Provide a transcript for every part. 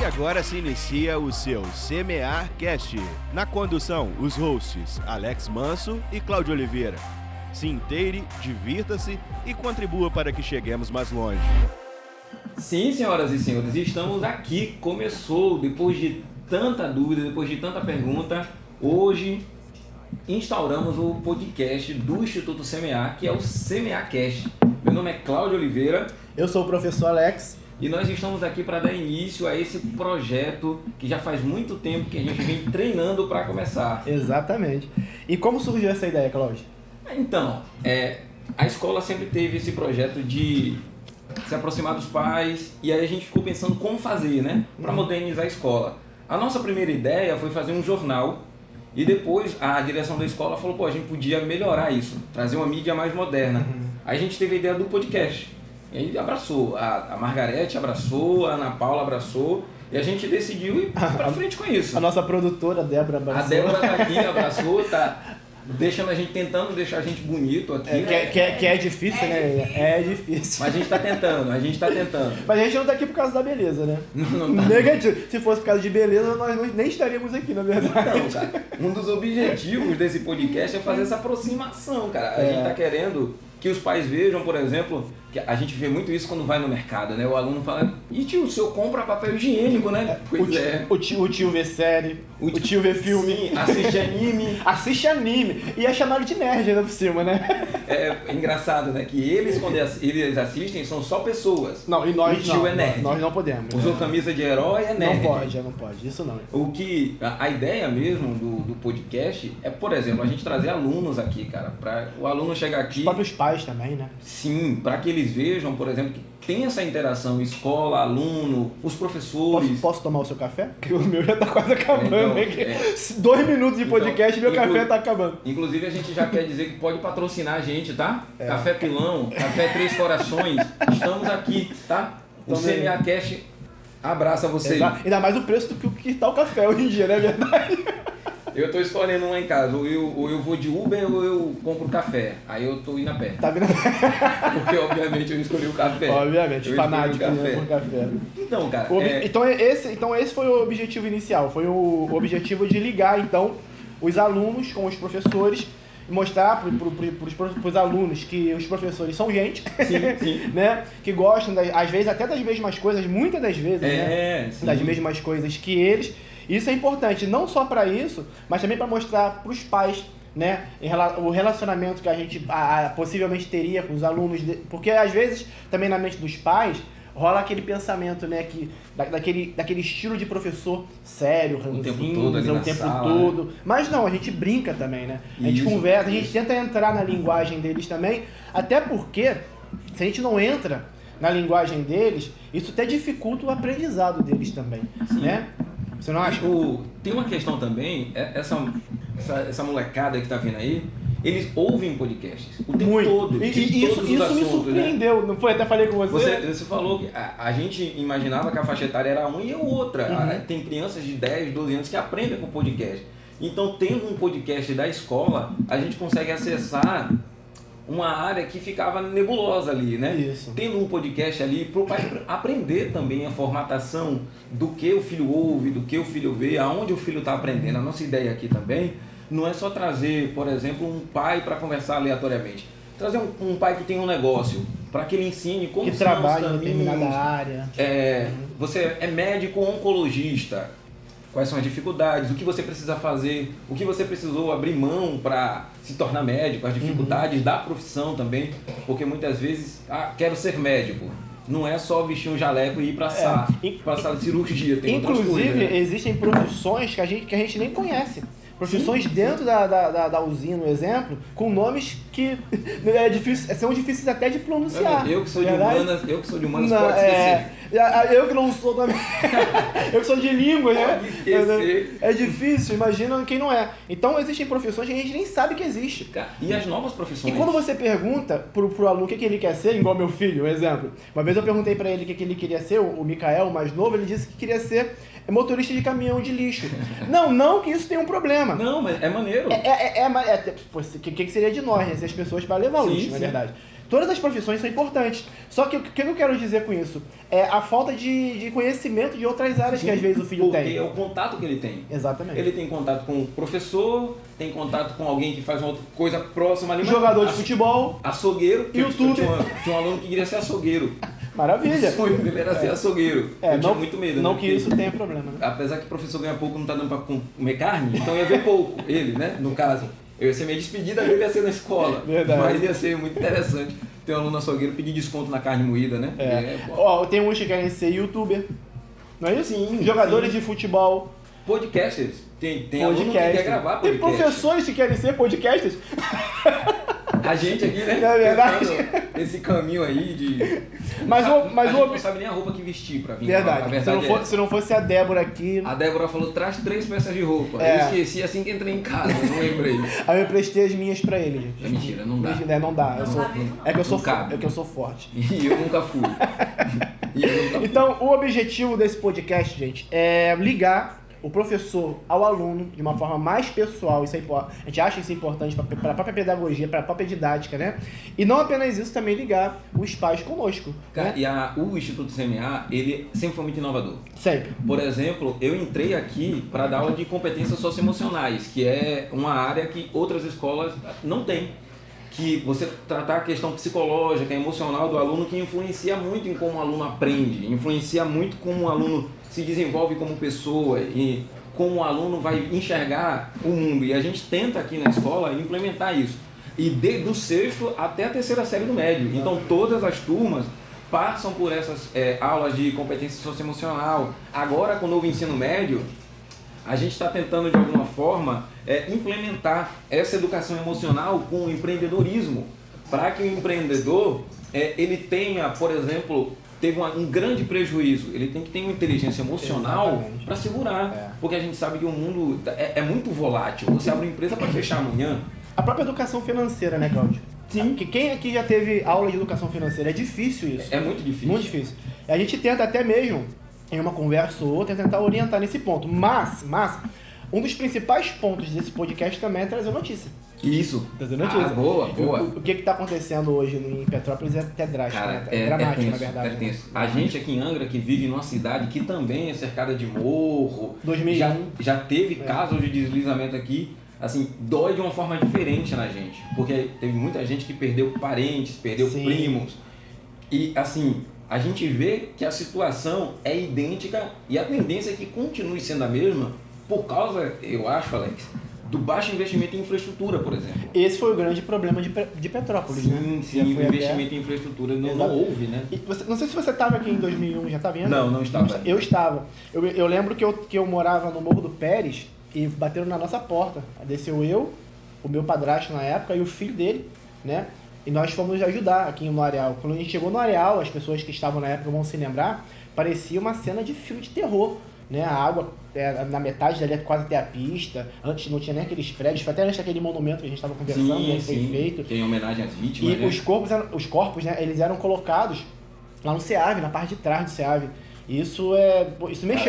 E agora se inicia o seu CMA Cast. Na condução, os hosts Alex Manso e Cláudio Oliveira. Se inteire, divirta-se e contribua para que cheguemos mais longe. Sim, senhoras e senhores, estamos aqui. Começou, depois de tanta dúvida, depois de tanta pergunta, hoje instauramos o podcast do Instituto CMA, que é o CMA Cast. Meu nome é Cláudio Oliveira. Eu sou o professor Alex. E nós estamos aqui para dar início a esse projeto que já faz muito tempo que a gente vem treinando para começar. Exatamente. E como surgiu essa ideia, Cláudio? Então, a escola sempre teve esse projeto de se aproximar dos pais, e aí a gente ficou pensando como fazer, né? Para modernizar a escola. A nossa primeira ideia foi fazer um jornal, e depois a direção da escola falou, pô, a gente podia melhorar isso, trazer uma mídia mais moderna. Aí a gente teve a ideia do podcast. E aí abraçou, a Margarete abraçou, a Ana Paula abraçou, e a gente decidiu ir pra frente com isso. A nossa produtora, a Débora, abraçou. A Débora tá aqui, abraçou, tá deixando a gente, tentando deixar a gente bonito aqui. Que é difícil, né? É difícil. Mas a gente tá tentando. Mas a gente não tá aqui por causa da beleza, né? Não tá. Negativo. Se fosse por causa de beleza, nós nem estaríamos aqui, na verdade. Então, cara, um dos objetivos desse podcast é fazer essa aproximação, cara. A gente tá querendo que os pais vejam, por exemplo, que a gente vê muito isso quando vai no mercado, né? O aluno fala, e tio, o senhor compra papel higiênico, né? O tio vê série, o tio vê filme. Sim, assiste anime. Assiste anime. E é chamado de nerd ainda por cima, né? É engraçado, né? Que eles, quando eles assistem, são só pessoas. Não, e nós o tio não. É nerd. Nós não podemos. Usou camisa de herói, é nerd. Não pode. Isso não. O que a ideia mesmo do podcast é, por exemplo, a gente trazer alunos aqui, cara, para o aluno chegar aqui. Os próprios pais também, né? Sim, para que eles vejam, por exemplo, que tem essa interação escola, aluno, os professores. Posso tomar o seu café? Porque o meu já tá quase acabando. Então, 2 minutos de podcast e meu café tá acabando. Inclusive, a gente já quer dizer que pode patrocinar a gente, tá? Café Pilão, Café Três Corações, estamos aqui, tá? O CMA Cash abraça você. Exato. Ainda mais o preço do que tá o café hoje em dia, não é verdade? Eu tô escolhendo lá em casa, ou eu vou de Uber ou eu compro café. Aí eu tô indo a pé. Tá vendo? Porque obviamente eu escolhi o café. Obviamente, fanático por café. Então, cara. Então esse foi o objetivo inicial. Foi o objetivo de ligar então os alunos com os professores e mostrar para os alunos que os professores são gente, sim. né? Que gostam, às vezes, até das mesmas coisas, muitas das vezes, né? Sim. Das mesmas coisas que eles. Isso é importante, não só para isso, mas também para mostrar para os pais, né, o relacionamento que a gente possivelmente teria com os alunos, porque às vezes também na mente dos pais rola aquele pensamento, né, daquele estilo de professor sério, ranzinho, o tempo todo. Né? Mas não, a gente brinca também, né? A gente conversa, a gente tenta entrar na linguagem deles também, até porque se a gente não entra na linguagem deles, isso até dificulta o aprendizado deles também, né? Você não acha? Tem uma questão também, essa molecada que tá vindo aí, eles ouvem podcasts o tempo todo. Isso me surpreendeu, né? Não foi? Até falei com você. Você falou que a gente imaginava que a faixa etária era uma e a outra. Tem crianças de 10, 12 anos que aprendem com podcast. Então, tendo um podcast da escola, a gente consegue acessar uma área que ficava nebulosa ali, né? Isso. Tendo um podcast ali para o pai aprender também a formatação do que o filho ouve, do que o filho vê, aonde o filho está aprendendo. A nossa ideia aqui também não é só trazer, por exemplo, um pai para conversar aleatoriamente. Trazer um pai que tem um negócio, para que ele ensine como que trabalha em determinada área. Você é médico ou oncologista, quais são as dificuldades, o que você precisa fazer, o que você precisou abrir mão para se tornar médico, as dificuldades da profissão também, porque muitas vezes, quero ser médico. Não é só vestir um jaleco e ir para sala de cirurgia. Tem inclusive, outras coisas, né? Existem profissões que a gente nem conhece. Profissões dentro da usina, no exemplo, com nomes que são difíceis até de pronunciar. Eu que sou de humanas, pode esquecer. Eu que não sou também. Eu que sou de língua, né? Pode esquecer. É difícil, imagina quem não é. Então existem profissões que a gente nem sabe que existe. E as novas profissões? E quando você pergunta pro aluno o que ele quer ser, igual meu filho, um exemplo. Uma vez eu perguntei pra ele o que ele queria ser, o Mikael, o mais novo, ele disse que queria ser motorista de caminhão de lixo. Não que isso tenha um problema. Não, mas é maneiro. O que seria de nós, né? Se as pessoas para levar o lixo, na verdade. Todas as profissões são importantes. Só que o que eu quero dizer com isso? É a falta de conhecimento de outras áreas que às vezes o filho porque tem. é o contato que ele tem. Exatamente. Ele tem contato com o professor, tem contato com alguém que faz uma outra coisa próxima ali. Jogador de futebol. Açougueiro. YouTuber. Tinha um aluno que queria ser açougueiro. Maravilha. O sonho dele era ser açougueiro. Eu tinha muito medo. Não né? que isso tenha problema, né? Apesar que o professor ganha pouco, não tá dando pra comer carne, então ia ver pouco, ele, né? No caso. Eu ia ser minha despedida dele, ia ser na escola. Verdade. Mas ia ser muito interessante ter um aluno açougueiro pedir desconto na carne moída, né? Ó, tem uns que querem ser youtuber. Não é isso? Sim, Jogadores sim. de futebol. Podcasters. Tem aluno que quer gravar Tem podcast. professores que querem ser podcasters. A gente aqui, né? É verdade. Tentando esse caminho aí de... Mas a gente o não sabe nem a roupa que vestir pra vir. verdade. A verdade Se não fosse a Débora aqui, A Débora falou, traz 3 peças de roupa. É. Eu esqueci assim que entrei em casa, não lembrei. aí eu emprestei as minhas pra ele, gente. É mentira, não dá. Não dá. Não É que eu sou forte. E eu nunca fui. Então, o objetivo desse podcast, gente, é ligar o professor ao aluno de uma forma mais pessoal. Isso é importante. A gente acha isso importante para a própria pedagogia, para a própria didática, né? E não apenas isso, também ligar os pais conosco. Cara, né? e o Instituto CMA, ele sempre foi muito inovador. Sempre. Por exemplo, eu entrei aqui para dar aula de competências socioemocionais, que é uma área que outras escolas não têm. Que você tratar a questão psicológica, emocional do aluno, que influencia muito em como o aluno aprende, influencia muito como o aluno se desenvolve como pessoa e como o aluno vai enxergar o mundo. E a gente tenta aqui na escola implementar isso. E do 6º até a 3ª série do médio. Então todas as turmas passam por essas aulas de competência socioemocional. Agora com o novo ensino médio, a gente está tentando de alguma forma implementar essa educação emocional com o empreendedorismo, para que o empreendedor ele tenha, por exemplo, teve um grande prejuízo, ele tem que ter uma inteligência emocional para segurar, porque a gente sabe que o mundo é muito volátil. Você abre uma empresa para fechar amanhã. A própria educação financeira, né, Cláudio? Sim. Porque quem aqui já teve aula de educação financeira? É difícil isso. É muito difícil. Muito difícil. A gente tenta até mesmo, em uma conversa ou outra, tentar orientar nesse ponto. Mas, um dos principais pontos desse podcast também é trazer notícia. Isso. Trazer notícia. Boa. O que está acontecendo hoje em Petrópolis é até drástico, cara, né? É dramático, tenso, na verdade. É tenso. A gente aqui em Angra, que vive numa cidade que também é cercada de morro, 2001. já teve casos de deslizamento aqui, assim, dói de uma forma diferente na gente. Porque teve muita gente que perdeu parentes, perdeu primos. E, assim, a gente vê que a situação é idêntica e a tendência é que continue sendo a mesma por causa, eu acho, Alex, do baixo investimento em infraestrutura, por exemplo. Esse foi o grande problema de Petrópolis, né? Sim, o investimento em infraestrutura não houve, né? E não sei se você estava aqui em 2001, já estava vendo? Não estava. Eu estava. Eu lembro que eu morava no Morro do Pérez e bateram na nossa porta. Desceu eu, o meu padrasto na época e o filho dele, né? E nós fomos ajudar aqui no Areal. Quando a gente chegou no Areal, as pessoas que estavam na época vão se lembrar, parecia uma cena de filme de terror. Né? A água na metade dali quase até a pista. Antes não tinha nem aqueles prédios, foi até antes daquele monumento que a gente estava conversando, que foi feito. Que é em homenagem às vítimas. E né? os corpos, né, eles eram colocados lá no SEAV, na parte de trás do SEAV. Isso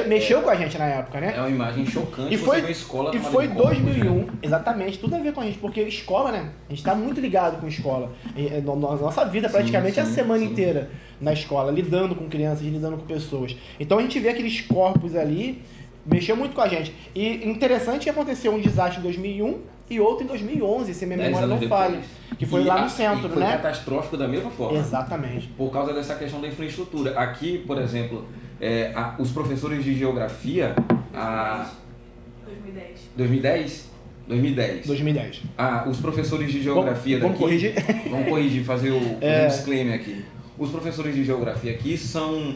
mexeu com a gente na época, né? É uma imagem chocante. E foi uma escola. E foi 2001, exatamente, tudo a ver com a gente, porque escola, né? A gente tá muito ligado com escola. Na nossa vida, praticamente, a semana inteira na escola, lidando com crianças, lidando com pessoas. Então a gente vê aqueles corpos ali, mexeu muito com a gente. E interessante que aconteceu um desastre em 2001 e outro em 2011, se minha memória não falha. Que foi lá no centro, foi né? Foi catastrófico da mesma forma. Exatamente. Por causa dessa questão da infraestrutura. Aqui, por exemplo, os professores de geografia... 2010. Os professores de geografia vamos corrigir? Vamos corrigir, fazer um disclaimer aqui. Os professores de geografia aqui são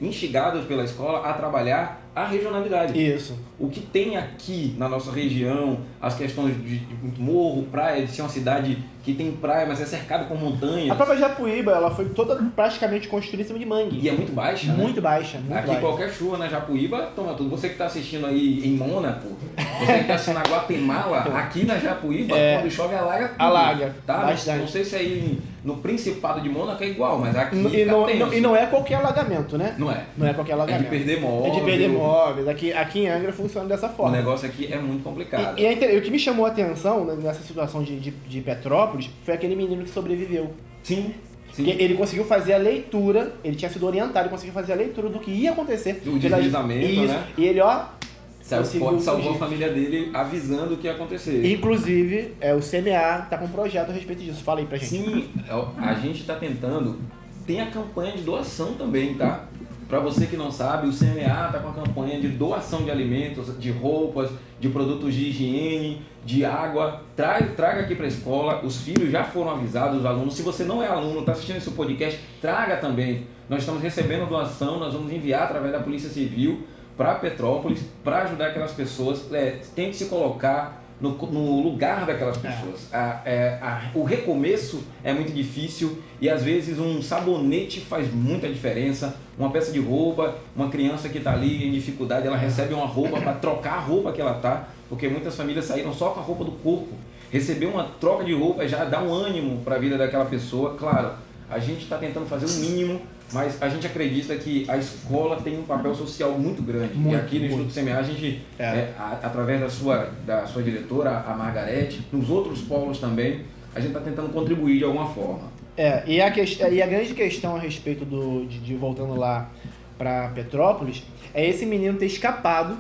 instigados pela escola a trabalhar a regionalidade. Isso. O que tem aqui na nossa região, as questões de morro, praia, de ser uma cidade que tem praia, mas é cercada por montanhas. A própria Japuíba, ela foi toda praticamente construída em cima de mangue. E é muito baixa, muito né? baixa. Aqui qualquer chuva na Japuíba, toma tudo. Você que está assistindo aí em Mônaco, você que está assistindo na Guatemala, aqui na Japuíba, quando chove, alaga tudo. Alaga, tá? bastante. Não sei se aí no Principado de Mônaco é igual, mas aqui e não é qualquer alagamento, né? Não é. Não é qualquer alagamento. É de perder móvel. É de perder móveis. Aqui em Angra funciona dessa forma. O negócio aqui é muito complicado. E o que me chamou a atenção nessa situação de Petrópolis foi aquele menino que sobreviveu. Sim. Porque ele conseguiu fazer a leitura, ele tinha sido orientado, ele conseguiu fazer a leitura do que ia acontecer. O deslizamento, né? E ele, Salvou a família dele avisando o que ia acontecer. Inclusive, o CMA está com um projeto a respeito disso. Fala aí pra gente. Sim, a gente está tentando. Tem a campanha de doação também, tá? Para você que não sabe, o CMA está com a campanha de doação de alimentos, de roupas, de produtos de higiene, de água. Traga aqui para a escola. Os filhos já foram avisados, os alunos. Se você não é aluno, está assistindo esse podcast, traga também. Nós estamos recebendo doação, nós vamos enviar através da Polícia Civil para Petrópolis, para ajudar aquelas pessoas. Tente se colocar no lugar daquelas pessoas. O recomeço é muito difícil e às vezes um sabonete faz muita diferença. Uma peça de roupa, uma criança que está ali em dificuldade, ela recebe uma roupa para trocar a roupa que ela está, porque muitas famílias saíram só com a roupa do corpo. Receber uma troca de roupa já dá um ânimo para a vida daquela pessoa. Claro, a gente está tentando fazer o mínimo, mas a gente acredita que a escola tem um papel social muito grande. E aqui no Instituto CMA, a gente, através da sua diretora, a Margarete, nos outros polos também, a gente está tentando contribuir de alguma forma. E a grande questão a respeito de voltando lá para Petrópolis, é esse menino ter escapado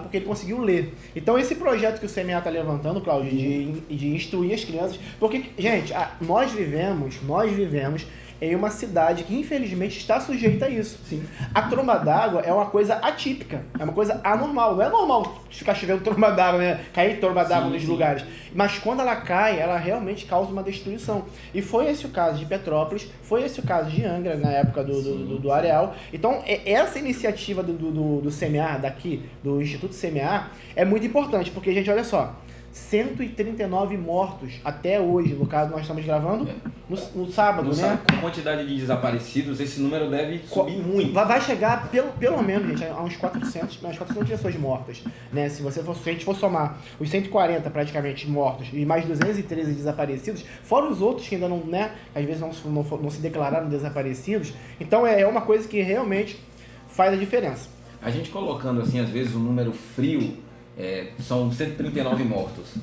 porque ele conseguiu ler. Então esse projeto que o CMA está levantando, Cláudio, de instruir as crianças, porque, gente, nós vivemos em uma cidade que infelizmente está sujeita a isso. Sim. A tromba d'água é uma coisa atípica, é uma coisa anormal. Não é normal ficar chovendo tromba d'água, né? Cair tromba d'água nos lugares. Mas quando ela cai, ela realmente causa uma destruição. E foi esse o caso de Petrópolis, foi esse o caso de Angra, na época do Areal. Então, essa iniciativa do CMA, daqui, do Instituto CMA, é muito importante, porque, gente, olha só, 139 mortos até hoje, no caso nós estamos gravando no sábado, né? Com a quantidade de desaparecidos, esse número deve subir muito. Vai chegar pelo menos, gente, a uns 400 pessoas mortas, né? Se a gente for somar os 140 praticamente mortos e mais 213 desaparecidos, fora os outros que ainda não, né? Às vezes não se declararam desaparecidos. Então é uma coisa que realmente faz a diferença. A gente colocando assim, às vezes, um número frio, são 139 mortos.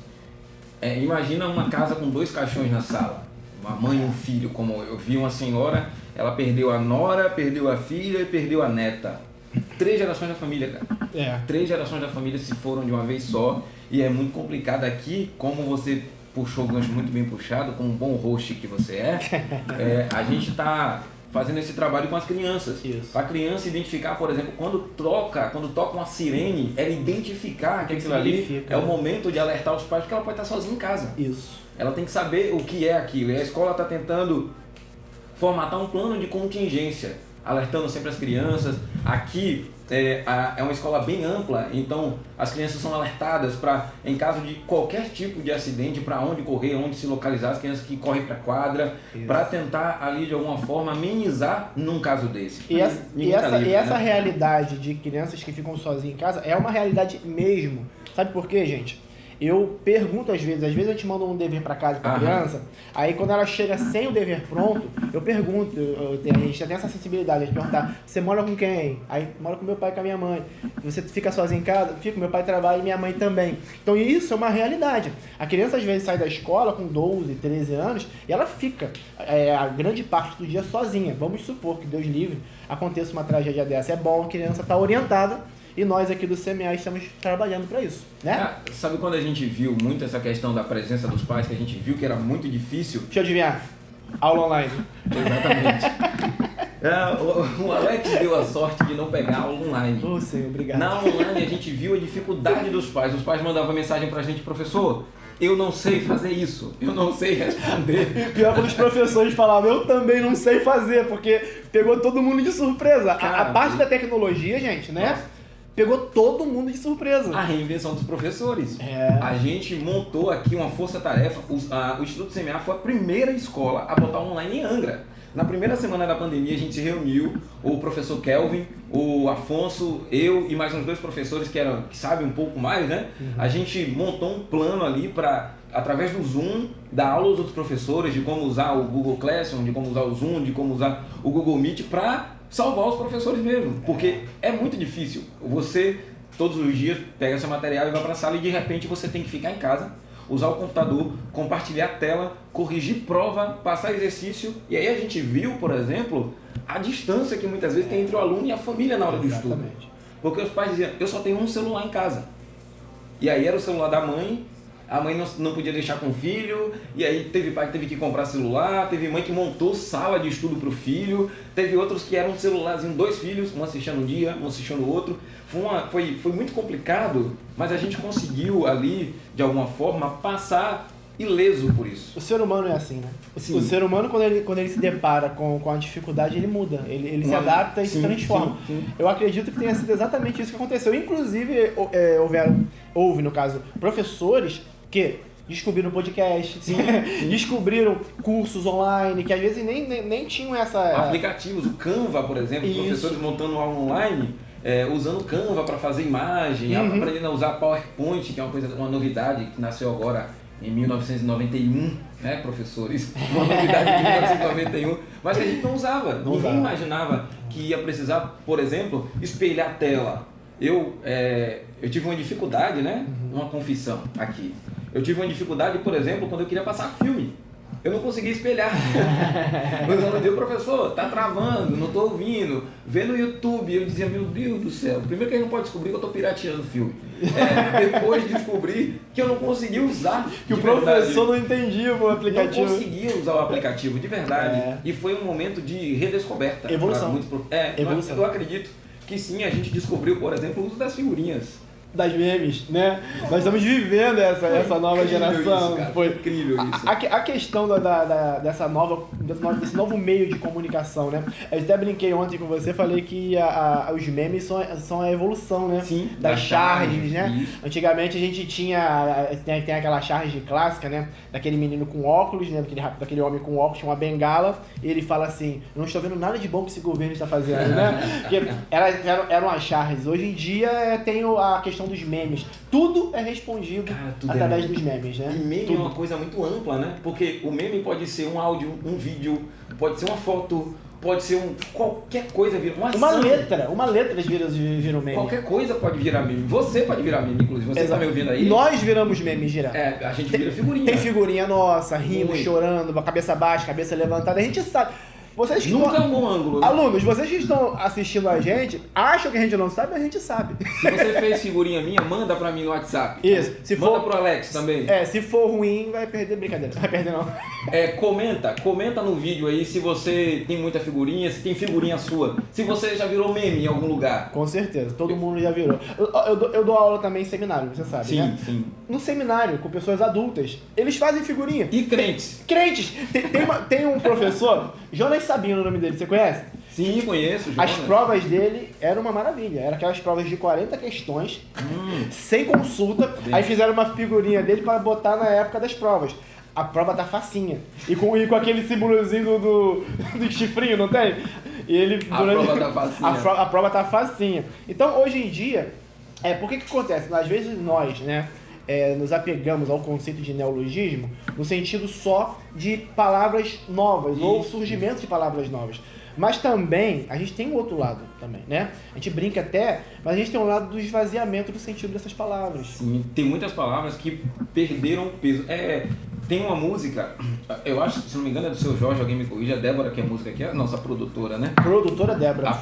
Imagina uma casa com 2 caixões na sala, uma mãe e um filho, como eu vi uma senhora, ela perdeu a nora, perdeu a filha e perdeu a neta. 3 gerações da família, cara. 3 gerações da família se foram de uma vez só, e é muito complicado aqui, como você puxou o gancho muito bem puxado, como um bom host que você a gente está fazendo esse trabalho com as crianças. Para a criança identificar, por exemplo, quando toca uma sirene, ela identificar que aquilo ali é o momento de alertar os pais, porque ela pode estar sozinha em casa. Isso. Ela tem que saber o que é aquilo. E a escola está tentando formatar um plano de contingência, alertando sempre as crianças. Aqui é uma escola bem ampla, então as crianças são alertadas para, em caso de qualquer tipo de acidente, para onde correr, onde se localizar, as crianças que correm para a quadra, para tentar ali de alguma forma amenizar num caso desse. E essa realidade de crianças que ficam sozinhas em casa é uma realidade mesmo. Sabe por quê, gente? Eu pergunto às vezes a gente manda um dever para casa para a criança, aí quando ela chega sem o dever pronto, eu pergunto, a gente tem essa sensibilidade de perguntar, você mora com quem? Aí, mora com meu pai e com a minha mãe. Você fica sozinho em casa? Fico, meu pai trabalha e minha mãe também. Então isso é uma realidade. A criança às vezes sai da escola com 12, 13 anos e ela fica a grande parte do dia sozinha. Vamos supor que, Deus livre, aconteça uma tragédia dessa. É bom a criança estar orientada. E nós aqui do CMA estamos trabalhando para isso, né? Sabe quando a gente viu muito essa questão da presença dos pais, que a gente viu que era muito difícil? Deixa eu adivinhar. Aula online. Exatamente. O Alex deu a sorte de não pegar aula online. Senhor, obrigado. Na online a gente viu a dificuldade dos pais. Os pais mandavam mensagem pra gente, professor, eu não sei fazer isso, eu não sei responder. Pior quando os professores falavam, eu também não sei fazer, porque pegou todo mundo de surpresa. A parte da tecnologia, gente, né? Nossa. Pegou todo mundo de surpresa. A reinvenção dos professores. A gente montou aqui uma força-tarefa. O Instituto CMA foi a primeira escola a botar online em Angra. Na primeira semana da pandemia, a gente se reuniu, o professor Kelvin, o Afonso, eu e mais uns 2 professores que sabem um pouco mais, né? A gente montou um plano ali para, através do Zoom, dar aula aos outros professores de como usar o Google Classroom, de como usar o Zoom, de como usar o Google Meet para salvar os professores mesmo, porque é muito difícil. Você, todos os dias, pega seu material e vai para a sala e de repente você tem que ficar em casa. usar o computador, compartilhar a tela, corrigir prova, passar exercício. E aí a gente viu, por exemplo, a distância que muitas vezes tem entre o aluno e a família na hora do estudo. Porque os pais diziam, eu só tenho um celular em casa. E aí era o celular da mãe, a mãe não podia deixar com o filho, e aí teve pai que teve que comprar celular, teve mãe que montou sala de estudo para o filho, teve outros que eram um celularzinho, 2 filhos, um assistindo um dia, um assistindo o outro. Foi muito complicado, mas a gente conseguiu ali, de alguma forma, passar ileso por isso. O ser humano é assim, né? O ser humano, quando ele se depara com a dificuldade, ele muda, ele se adapta e se transforma. Sim. Eu acredito que tenha sido exatamente isso que aconteceu. Inclusive, houve, no caso, professores que descobriram podcast, descobriram cursos online, que às vezes nem tinham essa... Aplicativos, o Canva, por exemplo, professores montando aula online, usando o Canva para fazer imagem, aprendendo a usar PowerPoint, que é uma novidade que nasceu agora em 1991, né, professores? Uma novidade de 1991, mas que a gente não usava. Ninguém imaginava que ia precisar, por exemplo, espelhar a tela. Eu tive uma dificuldade, né? Uma confissão aqui. Eu tive uma dificuldade, por exemplo, quando eu queria passar filme. Eu não conseguia espelhar. Meus alunos diziam, professor, tá travando, não tô ouvindo. Vê no YouTube. Eu dizia, meu Deus do céu. Primeiro que a gente não pode descobrir que eu tô pirateando o filme. Depois descobri que eu não conseguia usar. Que o professor não entendia o aplicativo. Não conseguia usar o aplicativo, de verdade. E foi um momento de redescoberta. Evolução. Evolução. Eu acredito que sim, a gente descobriu, por exemplo, o uso das figurinhas. Das memes, né? Nós estamos vivendo essa nova geração. Foi incrível isso. A questão desse novo meio de comunicação, né? Eu até brinquei ontem com você, falei que os memes são a evolução, né? Sim, das charges, né? Isso. Antigamente a gente tem aquela charge clássica, né? Daquele menino com óculos, né? Daquele homem com óculos, tinha uma bengala, e ele fala assim, eu não estou vendo nada de bom que esse governo está fazendo, né? Porque eram as charges. Hoje em dia tem a questão dos memes. Tudo é respondido através dos memes, né? E meme é uma coisa muito ampla, né? Porque o meme pode ser um áudio, um vídeo, pode ser uma foto, pode ser qualquer coisa, uma letra vira um meme. Qualquer coisa pode virar meme. Você pode virar meme, inclusive. Você está me ouvindo aí? Nós viramos memes direto. A gente vira figurinha. Tem figurinha nossa, rindo, chorando, cabeça baixa, cabeça levantada. A gente sabe. Nunca é um bom ângulo. Né? Alunos, vocês que estão assistindo a gente, acham que a gente não sabe, a gente sabe. Se você fez figurinha minha, manda pra mim no WhatsApp. Isso. Manda pro Alex também. Se for ruim, vai perder. Brincadeira, não vai perder não. Comenta no vídeo aí se você tem muita figurinha, se tem figurinha sua. Se você já virou meme em algum lugar. Com certeza, todo mundo já virou. Eu dou aula também em seminário, você sabe, né? Sim. No seminário, com pessoas adultas, eles fazem figurinha. E crentes. Crentes. Tem um professor, Jonas Sabino, o nome dele, você conhece? Sim, conheço, Jonas. As provas dele eram uma maravilha. Eram aquelas provas de 40 questões, sem consulta. Aí fizeram uma figurinha dele para botar na época das provas. A prova tá facinha. E com aquele símbolozinho do chifrinho, não tem? E ele, prova tá facinha. A prova tá facinha. Então, hoje em dia, por que acontece? Às vezes nós, né? Nos apegamos ao conceito de neologismo no sentido só de palavras novas ou surgimento de palavras novas. Mas também, a gente tem um outro lado também, né? A gente brinca até, mas a gente tem um lado do esvaziamento do sentido dessas palavras. Sim, tem muitas palavras que perderam peso. Tem uma música, eu acho, se não me engano é do seu Jorge, alguém me corrija, a Débora, que é a música aqui, é a nossa produtora, né? Produtora Débora, a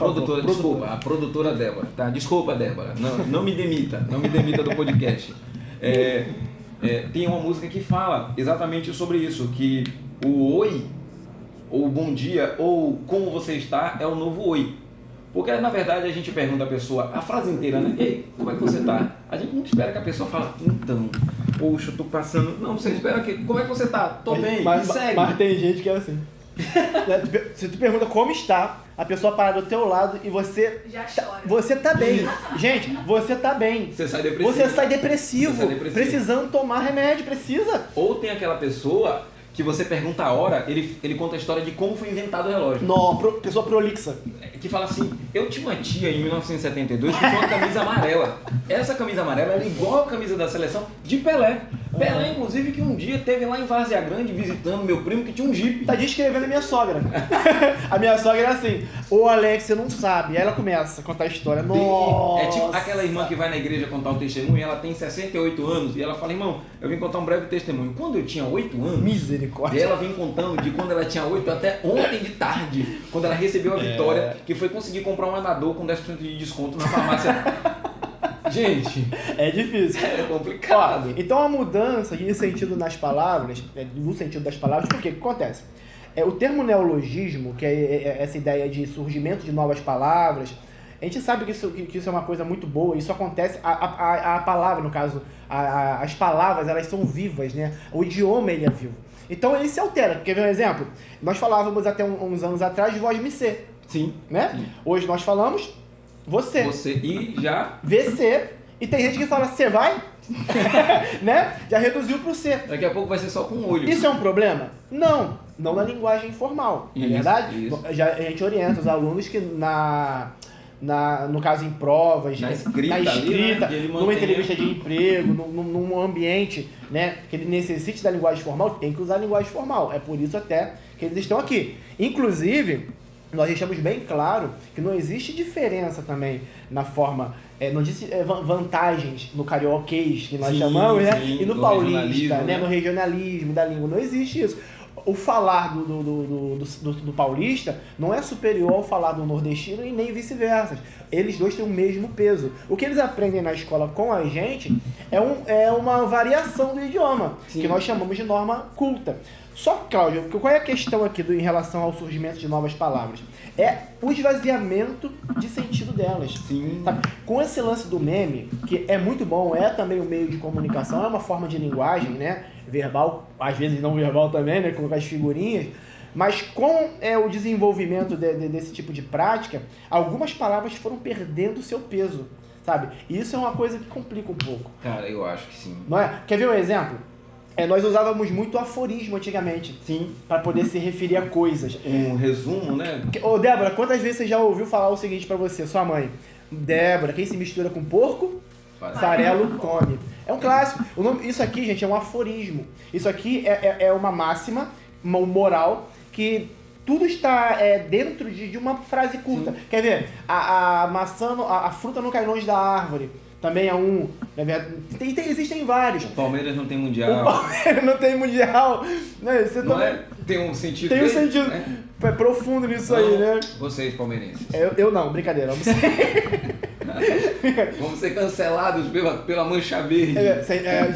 produtora Débora, tá? Desculpa, Débora, não me demita do podcast. Tem uma música que fala exatamente sobre isso, que o oi, ou bom dia, ou como você está, é o novo oi. Porque na verdade a gente pergunta à pessoa a frase inteira, né? Ei, como é que você tá? A gente não espera que a pessoa fale, então, poxa, eu tô passando. Não, você espera que. Como é que você tá? Tô bem, segue. Mas tem gente que é assim. Se tu pergunta como está, a pessoa para do teu lado e você já chora. Você tá bem. Gente, você tá bem. Você sai depressivo. Você sai depressivo. Precisando tomar remédio, precisa. Ou tem aquela pessoa que você pergunta a hora, ele conta a história de como foi inventado o relógio. Não, pessoa prolixa. Que fala assim, eu tinha uma tia em 1972 que tinha uma camisa amarela. Essa camisa amarela era igual a camisa da seleção de Pelé. Pelé, inclusive, que um dia teve lá em Várzea Grande visitando meu primo que tinha um Jeep. Tá descrevendo a minha sogra. A minha sogra é assim, ô Alex, você não sabe. Aí ela começa a contar a história. Nossa! É tipo aquela irmã que vai na igreja contar o testemunho, ela tem 68 anos, e ela fala, irmão, eu vim contar um breve testemunho. Quando eu tinha 8 anos, Misericórdia. e ela vem contando de quando ela tinha 8 até ontem de tarde, quando ela recebeu a vitória, que foi conseguir comprar um anador com 10% de desconto na farmácia. Gente, é difícil. é complicado. Ó, então a mudança de sentido nas palavras, no sentido das palavras, por quê? O que acontece? O termo neologismo, que é essa ideia de surgimento de novas palavras, a gente sabe que isso é uma coisa muito boa, isso acontece, a palavra, no caso, as palavras, elas são vivas, né? O idioma, ele é vivo. Então ele se altera. Quer ver um exemplo? Nós falávamos até uns anos atrás de voz MC. Sim. Né? Sim. Hoje nós falamos você. Você e já... VC. E tem gente que fala, você vai? Né? Já reduziu pro C. Daqui a pouco vai ser só com o olho. Isso é um problema? Não. Não na linguagem formal. Não é verdade? Isso. A gente orienta os alunos que no caso em provas, na escrita, ali, né? numa entrevista de emprego, num ambiente, né, que ele necessite da linguagem formal, tem que usar a linguagem formal. É por isso até que eles estão aqui. Inclusive, nós deixamos bem claro que não existe diferença também na forma, não existe vantagens no carioquês, que nós chamamos, né? E no paulista, né? No regionalismo da língua. Não existe isso. O falar do paulista não é superior ao falar do nordestino e nem vice-versa. Eles dois têm o mesmo peso. O que eles aprendem na escola com a gente é uma variação do idioma, Sim. que nós chamamos de norma culta. Só, Cláudio, qual é a questão aqui em relação ao surgimento de novas palavras? É o esvaziamento de sentido delas. Sim. Sabe? Com esse lance do meme, que é muito bom, é também um meio de comunicação, é uma forma de linguagem, né? Verbal, às vezes não verbal também, né? Com as figurinhas. Mas com o desenvolvimento desse tipo de prática, algumas palavras foram perdendo o seu peso, sabe? E isso é uma coisa que complica um pouco. Cara, eu acho que sim. Não é? Quer ver um exemplo? Nós usávamos muito aforismo antigamente. Sim. Para poder se referir a coisas. Um resumo, né? Ô, Débora, quantas vezes você já ouviu falar o seguinte pra você, sua mãe? Débora, quem se mistura com porco, farelo come. É um clássico. Isso aqui, gente, é um aforismo. Isso aqui é uma máxima, uma moral, que tudo está dentro de uma frase curta. Sim. Quer ver? A maçã, a fruta não cai longe da árvore. Também é um. Existem vários. O Palmeiras não tem mundial. O Palmeiras não tem mundial. Né? Você não também... Tem um sentido. Tem um sentido. Né? É profundo nisso não, aí, né? Vocês, palmeirenses. Eu não, brincadeira. Vamos ser cancelados pela Mancha Verde.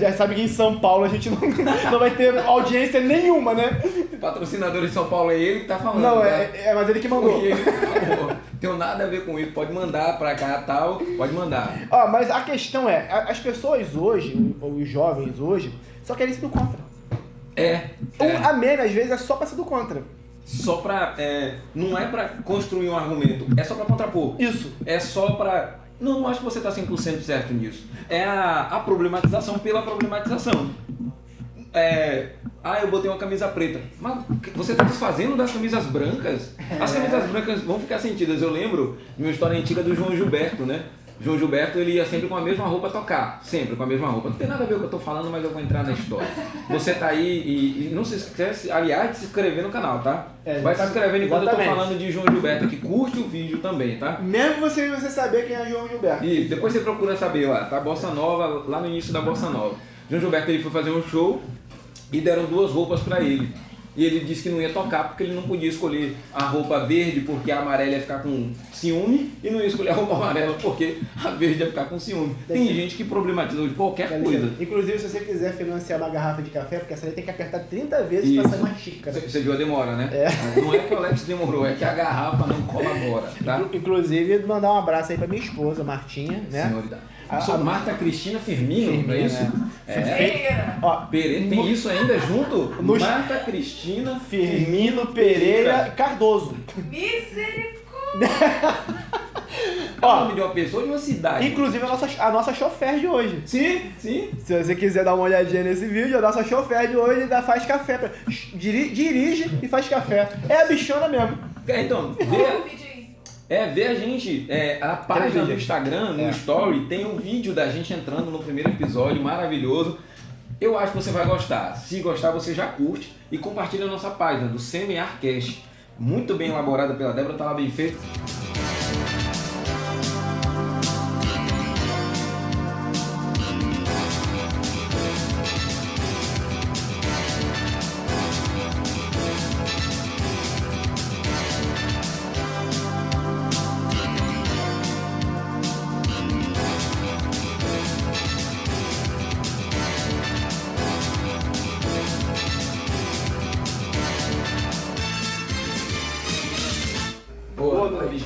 Já sabe que em São Paulo a gente não vai ter audiência nenhuma, né? Patrocinador de São Paulo é ele que tá falando. Não, tá? mas ele que mandou. Ele que falou. Tem nada a ver com isso. Pode mandar pra cá, tal. Pode mandar. Mas a questão as pessoas hoje, os jovens hoje, só querem ser do contra. A meme, às vezes, é só pra ser do contra. Só pra... não é pra construir um argumento. É só pra contrapor. Isso. É só pra... Não acho que você tá 100% certo nisso. É a problematização pela problematização. Eu botei uma camisa preta. Mas você tá desfazendo das camisas brancas? As camisas brancas vão ficar sentidas. Eu lembro de uma história antiga do João Gilberto, né? João Gilberto, ele ia sempre com a mesma roupa tocar. Sempre com a mesma roupa. Não tem nada a ver com o que eu tô falando, mas eu vou entrar na história. Você tá aí e não se esquece, aliás, de se inscrever no canal, tá? Vai se inscrevendo enquanto eu tô falando de João Gilberto aqui. Curte o vídeo também, tá? Mesmo você saber quem é João Gilberto. E depois você procura saber lá, tá? Bossa Nova, lá no início da Bossa Nova. João Gilberto, ele foi fazer um show e deram 2 roupas pra ele. E ele disse que não ia tocar porque ele não podia escolher a roupa verde porque a amarela ia ficar com ciúme e não ia escolher a roupa amarela porque a verde ia ficar com ciúme. Tem gente que problematizou de qualquer coisa. Inclusive, se você quiser financiar uma garrafa de café, porque essa aí tem que apertar 30 vezes pra sair uma xícara. Você viu a demora, né? Não é que o Alex demorou, é que a garrafa não colabora, tá? Inclusive, mandar um abraço aí pra minha esposa, Martinha, né? Senhoridade. A Marta Cristina Firmino, não é isso? Né? Pereira, tem isso ainda junto? Marta Cristina Firmino Pereira Cardoso. Misericórdia! É o nome de uma pessoa ou de uma cidade? Inclusive a nossa chofer de hoje. Sim. Se você quiser dar uma olhadinha nesse vídeo, a nossa chofer de hoje faz café. Dirige e faz café. É a bichona mesmo. Então, vê a gente, a página do Instagram, no Story, tem um vídeo da gente entrando no primeiro episódio, maravilhoso. Eu acho que você vai gostar. Se gostar, você já curte e compartilha a nossa página do Semear Cast. Muito bem elaborada pela Débora, estava bem feito.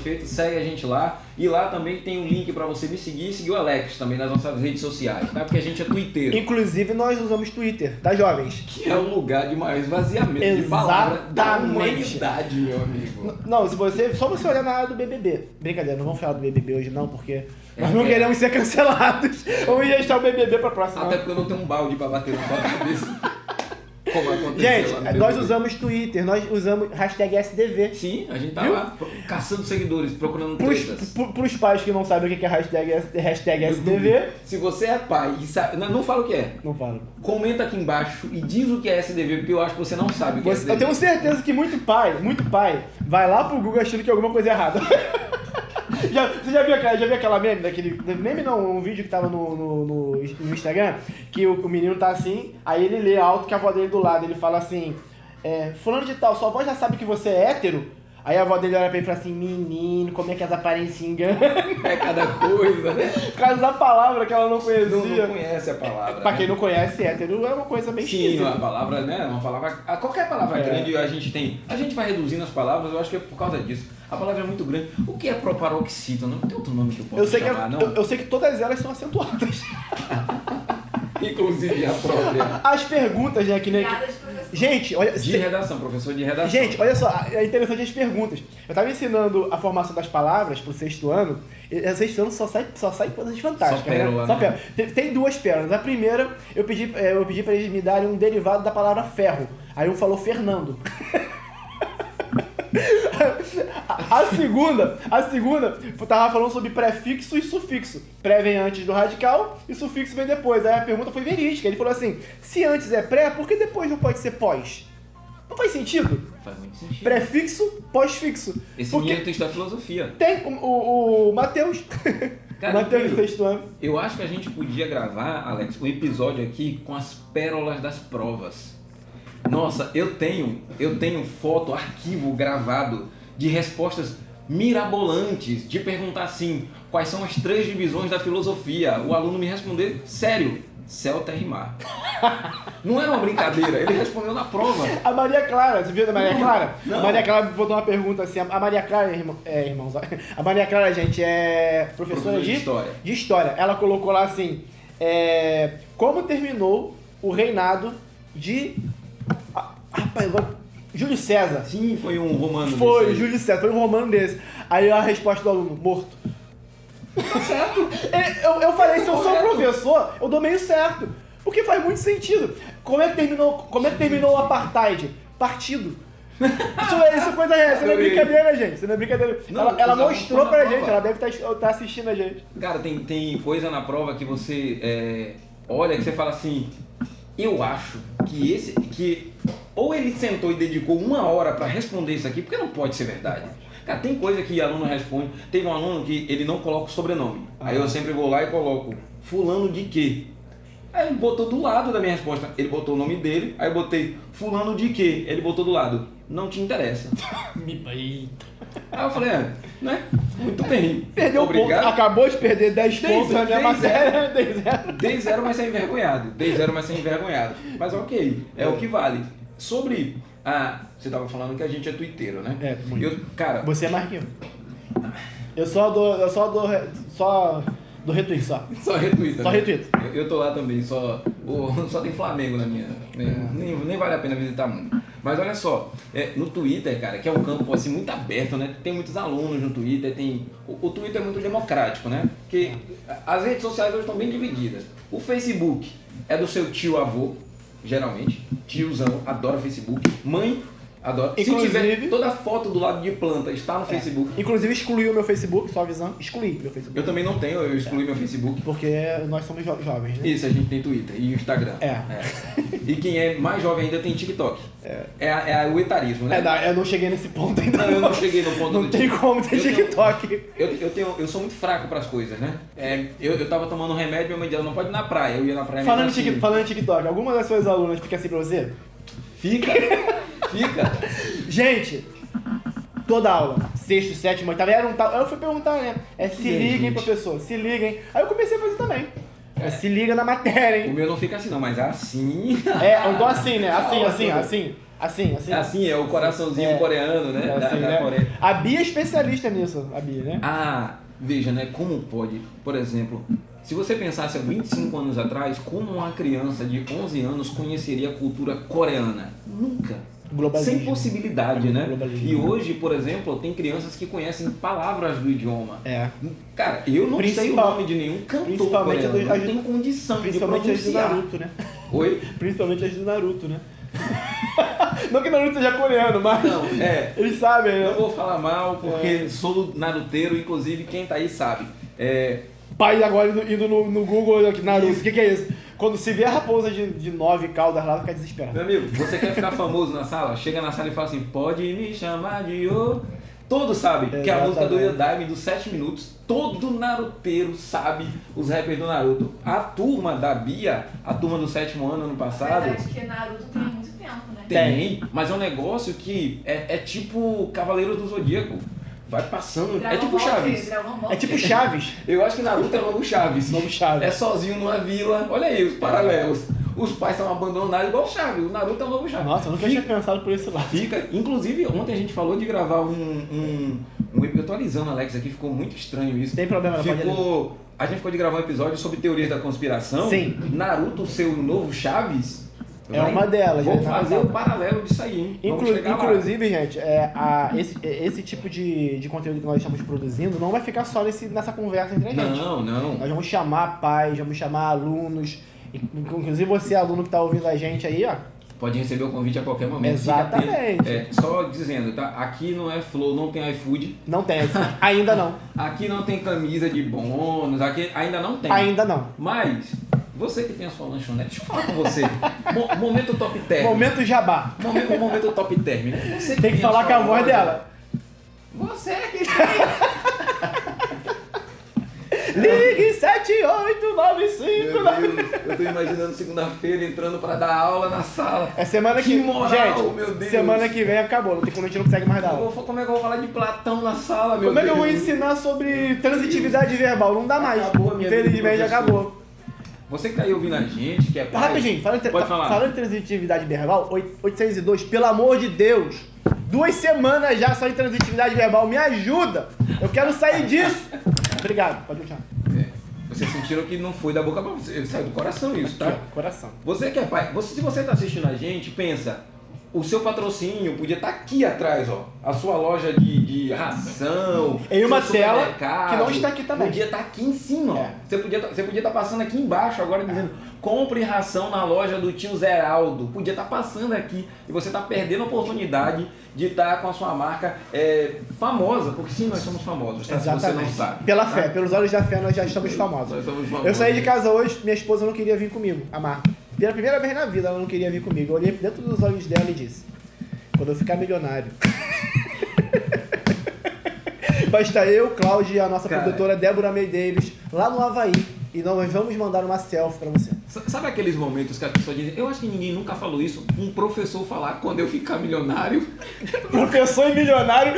Feito, segue a gente lá e lá também tem um link para você me seguir e seguir o Alex também nas nossas redes sociais, tá? Porque a gente é twitteiro. Inclusive nós usamos Twitter, tá, jovens? Que é o lugar de maior esvaziamento de palavra da humanidade, meu amigo. Não, só você olhar na área do BBB. Brincadeira, não vamos falar do BBB hoje não, porque nós não queremos ser cancelados. Vamos deixar o BBB pra próxima. Até porque eu não tenho um balde pra bater na sua cabeça. Como aconteceu gente, lá no nós BBB. usamos Twitter, nós usamos hashtag SDV. Sim, a gente tá Viu? lá caçando seguidores, procurando tretas. Pros pais que não sabem o que é hashtag SDV. Se você é pai e sabe, não fala o que é. Não falo. Comenta aqui embaixo e diz o que é SDV, porque eu acho que você não sabe o que é SDV. Eu tenho certeza que muito pai vai lá pro Google achando que é alguma coisa errada. Você já viu aquela meme daquele... Meme não, um vídeo que tava no Instagram, que o menino tá assim, aí ele lê alto que a avó dele do lado, ele fala assim, fulano de tal, sua avó já sabe que você é hétero? Aí a avó dele olha pra ele e fala assim, menino, como é que as aparências enganam? É cada coisa, né? Por causa da palavra que ela não conhecia. Não conhece a palavra. Pra né? quem não conhece, hétero é uma coisa bem Sim, esquisita. a palavra, né? Uma palavra. Qualquer palavra grande a gente tem. A gente vai reduzindo as palavras, eu acho que é por causa disso. A palavra é muito grande. O que é proparoxítona? Não tem outro nome que eu possa chamar, não? Eu sei que todas elas são acentuadas. Inclusive a própria. As perguntas, né, que nem... Gente, olha... De redação, professor de redação. Gente, olha só, é interessante as perguntas. Eu tava ensinando a formação das palavras pro 6º ano, e o 6º ano só sai coisas fantásticas, Só pérola, né? Só né? pérola. Tem 2 pérolas. A primeira, eu pedi pra eles me darem um derivado da palavra ferro. Aí um falou Fernando. A segunda, eu tava falando sobre prefixo e sufixo. Pré vem antes do radical e sufixo vem depois. Aí a pergunta foi verídica. Ele falou assim, se antes é pré, por que depois não pode ser pós? Não faz sentido? Faz muito sentido. Prefixo, pós-fixo. Esse Porque menino tem da filosofia. tem o Matheus. Cara, Matheus do incrível. 6º ano. Eu acho que a gente podia gravar, Alex, um episódio aqui com as pérolas das provas. Nossa, eu tenho foto, arquivo gravado de respostas mirabolantes, de perguntar assim, quais são as 3 divisões da filosofia? O aluno me responder, sério, céu, terra e mar. Não era uma brincadeira, ele respondeu na prova. A Maria Clara, você viu da Maria Clara? Não. A Maria Clara botou uma pergunta assim, a Maria Clara, irmãos, a Maria Clara, gente, é professora de história. Ela colocou lá assim, como terminou o reinado de... Rapaz, Júlio César. Sim, foi um romano Foi, desse aí. Júlio César, foi um romano desse. Aí a resposta do aluno, morto. Tá certo. Eu falei, se eu sou Correto. professor, eu dou meio certo. Porque faz muito sentido. Como é que terminou o apartheid? Partido. Isso é coisa real, isso não é brincadeira, gente. Isso não é brincadeira. Não, ela os alunos mostrou põem na pra prova. gente, ela deve estar assistindo a gente. Cara, tem coisa na prova que você olha que você fala assim, eu acho que ou ele sentou e dedicou 1 hora pra responder isso aqui, porque não pode ser verdade. Cara, tem coisa que aluno responde. Teve um aluno que ele não coloca o sobrenome. Aí eu sempre vou lá e coloco fulano de quê? Aí ele botou do lado da minha resposta. Ele botou o nome dele, aí eu botei fulano de quê? Ele botou do lado. Não te interessa. Aí eu falei, né? Muito bem. Perdeu um ponto, Obrigado. acabou de perder 10 pontos na minha matéria. 10-0. Day 0 vai ser envergonhado. Day 0 vai ser envergonhado. Mas ok, é o que vale. Sobre você tava falando que a gente é twitteiro, né? É, muito. Cara, Você é Marquinhos. Eu só dou retweet, só. só retweeta. Só né? retweet. Eu tô lá também, só tem Flamengo na minha. Nem vale a pena visitar muito. Mas olha só, no Twitter, cara, que é um campo assim muito aberto, né? Tem muitos alunos no Twitter, o Twitter é muito democrático, né? Porque as redes sociais hoje estão bem divididas. O Facebook é do seu tio avô, geralmente. Tiozão, adora Facebook. Mãe Adoro. Inclusive- Se tiver toda a foto do lado de planta está no Facebook. Inclusive excluiu meu Facebook, só avisando. Excluí meu Facebook. Eu também não tenho, eu excluí meu Facebook. Porque nós somos jovens, né? Isso, a gente tem Twitter e Instagram. É. E quem é mais jovem ainda tem TikTok. É o etarismo, né? Eu não cheguei nesse ponto ainda. Não, eu não cheguei no ponto Não do tem como ter Eu tenho- TikTok. Eu sou muito fraco pras coisas, né? Eu tava tomando um remédio, minha mãe dizia, não pode ir na praia. Eu ia na praia Falando mesmo assim. em TikTok, alguma das suas alunas fica assim pra você? Fica. Gente, toda aula, sexto, sétimo, oitavo, era um tal. Aí eu fui perguntar, né? Se liguem, gente. professor, se liguem. Aí eu comecei a fazer também. Se liga na matéria, O hein? meu não fica assim não, mas assim... Então assim, né? Assim. É assim, é o coraçãozinho coreano, né? É assim, da né? Coreia. A Bia é especialista nisso, a Bia, né? Ah, veja, né? Como pode, por exemplo, se você pensasse há 25 anos atrás, como uma criança de 11 anos conheceria a cultura coreana? Nunca. Globalismo. Sem possibilidade, né? Globalismo. E hoje, por exemplo, tem crianças que conhecem palavras do idioma. Cara, eu não sei o Principal- nome de nenhum cantor principalmente coreano, as- não tem condição de Principalmente as do pronunciar. Naruto, né? Oi? Principalmente as do Naruto, né? Não que Naruto seja coreano, mas Não, eles sabem, não né? vou falar mal, porque sou naruteiro, inclusive quem tá aí sabe. Pai agora indo no Google aqui, Naruto, o que é isso? Quando se vê a raposa de 9 caudas lá, fica desesperado. Meu amigo, você quer ficar famoso na sala? Chega na sala e fala assim, pode me chamar de O. Todos sabem que é a música do Yodaime dos 7 minutos. Todo naruteiro sabe os rappers do Naruto. A turma da Bia, a turma do 7º ano passado... Apesar de que Naruto tem muito tempo, né? Tem, mas é um negócio que é tipo Cavaleiro do Zodíaco. Vai passando, é tipo Chaves. É tipo Chaves. Eu acho que Naruto é o novo Chaves. Novo Chaves. É sozinho numa vila. Olha aí os paralelos. Os pais são abandonados igual o Chaves. O Naruto é o novo Chaves. Nossa, eu nunca tinha pensado por esse lado. Fica. Inclusive, ontem a gente falou de gravar eu tô alisando, Alex, aqui, ficou muito estranho isso. Tem problema, não pode A gente ficou de gravar um episódio sobre teorias da conspiração. Sim. Naruto ser o novo Chaves. É uma delas. Vou né? fazer o paralelo disso aí, hein? Vamos chegar lá. Inclusive, gente, esse tipo de conteúdo que nós estamos produzindo não vai ficar só nessa conversa entre a gente. Não. Nós vamos chamar pais, vamos chamar alunos. Inclusive você, aluno que está ouvindo a gente aí, ó. Pode receber o convite a qualquer momento. Exatamente. Só dizendo, tá? Aqui não é Flow, não tem iFood. Não tem, assim. Ainda não. Aqui não tem camisa de bônus, aqui ainda não tem. Ainda não. Mas, você que tem a sua lanchonete, deixa eu falar com você. Momento top term. Momento jabá. Momento top term, né? Você Tem que falar com a voz dela. Você que Ligue 7895. Meu Deus, eu tô imaginando segunda-feira entrando pra dar aula na sala. É semana que moral, gente, meu Deus. semana que vem acabou. Não tem como a gente não consegue mais dar aula. Como é que eu vou falar de Platão na sala, meu Como é que eu Deus? vou ensinar sobre transitividade verbal? Não dá mais. Acabou a minha vida, Infelizmente professor. acabou. Você que tá aí ouvindo a gente, que é pai... Rapidinho, Pode falar. falando em transitividade verbal, 802, pelo amor de Deus, 2 semanas já só em transitividade verbal, me ajuda! Eu quero sair disso! Obrigado, pode continuar. Vocês sentiram que não foi da boca pra você, saiu do coração isso, tá? Aqui, ó, coração. Você que é pai, se você tá assistindo a gente, pensa, o seu patrocínio podia estar aqui atrás, ó. A sua loja de ração. Em uma seu tela supermercado, que não está aqui também. Podia estar aqui em cima, ó. É. Você podia estar passando aqui embaixo agora dizendo, compre ração na loja do tio Zeraldo. Podia estar passando aqui e você tá perdendo a oportunidade de estar com a sua marca famosa, porque sim, nós somos famosos, tá? Se você não sabe. Pela tá? fé, pelos olhos da fé, nós já estamos famosos. Nós somos famosos. Eu saí de casa hoje, minha esposa não queria vir comigo, a Marta. Pela primeira vez na vida ela não queria vir comigo. Eu olhei dentro dos olhos dela e disse: quando eu ficar milionário. Vai estar eu, Cláudia e a nossa produtora Débora Medeiros lá no Havaí. E nós vamos mandar uma selfie pra você. Sabe aqueles momentos que as pessoas dizem, eu acho que ninguém nunca falou isso, um professor falar quando eu ficar milionário. Professor e milionário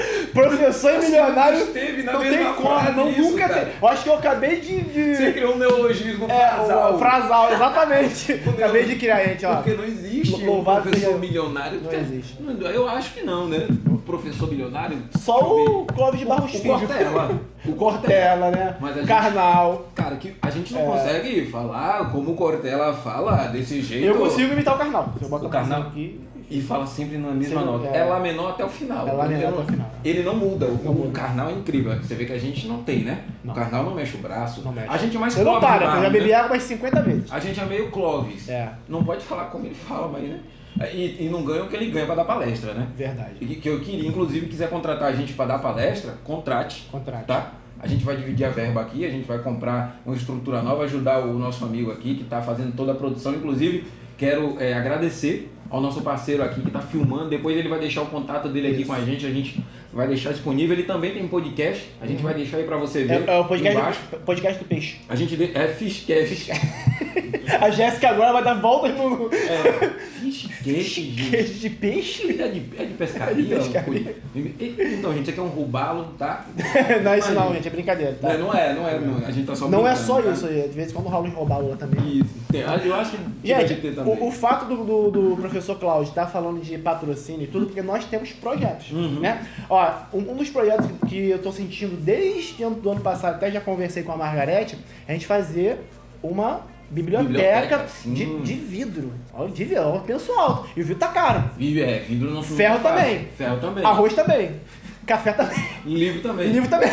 Esteve na não mesma tem como, frase não, isso, nunca cara. tem. Eu acho que eu acabei de... Você criou um neologismo o frasal, exatamente. Acabei de criar, gente, ó. Porque não existe Louvado um professor seja- milionário. Não existe. Eu acho que não, né? O professor milionário. Só o Clóvis de Barros o Filho. Cortella. O Cortella, né? Mas a gente- Karnal. Cara, que a gente não consegue falar como o Cortella fala desse jeito. Eu consigo imitar o Karnal. Se eu botar O Karnal? aqui... E fala sempre na mesma Sempre, nota. é. É Lá menor até o final. É Lá menor Ele até o não- final. Ele não muda. Não O muda. Karnal é incrível. Você vê que a gente não tem, né? Não. O Karnal não mexe o braço. Não mexe. A gente é mais Eu não Clóvis paro, Barros, eu já bebi né? água mais 50 vezes. A gente é meio Clóvis. É. Não pode falar como ele fala, mas né? E não ganha o que ele ganha para dar palestra, né? Verdade. E que eu queria, inclusive, quiser contratar a gente para dar palestra, contrate. Tá? A gente vai dividir a verba aqui, a gente vai comprar uma estrutura nova, ajudar o nosso amigo aqui que está fazendo toda a produção. Inclusive, quero agradecer ao nosso parceiro aqui que está filmando. Depois ele vai deixar o contato dele aqui com a gente vai deixar disponível. Ele também tem podcast, a gente vai deixar aí para você ver. É o podcast do peixe. A gente é Fishcast. A Jéssica agora vai dar voltas no... Fishcast, gente. Queijo de peixe? É de pescaria. Então, gente, isso aqui é um robalo, tá? Não é isso não, gente, é brincadeira, tá? Não é. A gente tá só Não é brincando, só tá? isso, de vez em quando rola um robalo lá também. Isso. Eu acho que Gente, deve ter também. o fato do professor Cláudio estar falando de patrocínio e tudo, porque nós temos projetos, né? Ó, um dos projetos que eu tô sentindo desde o ano passado, até já conversei com a Margarete, é a gente fazer uma biblioteca de vidro. Ó, de vidro, ó, penso alto. E o vidro tá caro. Vidro não Ferro também. Ferro também. Arroz também. Café também. Livro também. Livro também.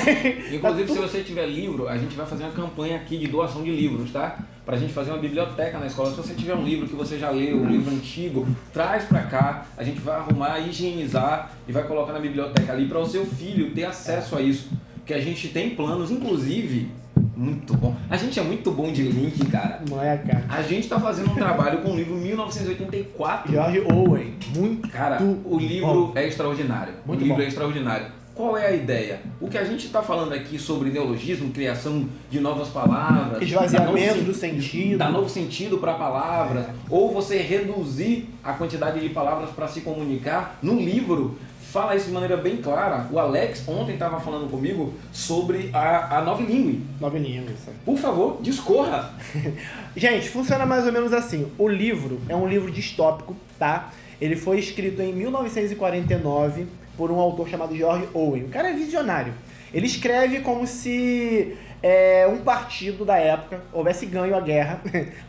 Inclusive, Tá se você tiver livro, a gente vai fazer uma campanha aqui de doação de livros, tá? Pra gente fazer uma biblioteca na escola. Se você tiver um livro que você já leu, um livro antigo, traz pra cá, a gente vai arrumar, higienizar e vai colocar na biblioteca ali para o seu filho ter acesso a isso. Porque a gente tem planos, inclusive, muito bom. A gente é muito bom de link, cara. Não é, cara? A gente tá fazendo um trabalho com o livro 1984. George Owen. Muito. Cara, o livro é extraordinário. Muito o livro bom. é extraordinário. Qual é a ideia? O que a gente está falando aqui sobre neologismo, criação de novas palavras, Esvaziamento do sentido. dar novo sentido para palavras, ou você reduzir a quantidade de palavras para se comunicar, no livro fala isso de maneira bem clara. O Alex ontem estava falando comigo sobre a nova língua. Nove línguas. Sabe? Por favor, discorra. Gente, funciona mais ou menos assim. O livro é um livro distópico, tá? Ele foi escrito em 1949 por um autor chamado George Owen. O cara é visionário. Ele escreve como se um partido da época houvesse ganho a guerra,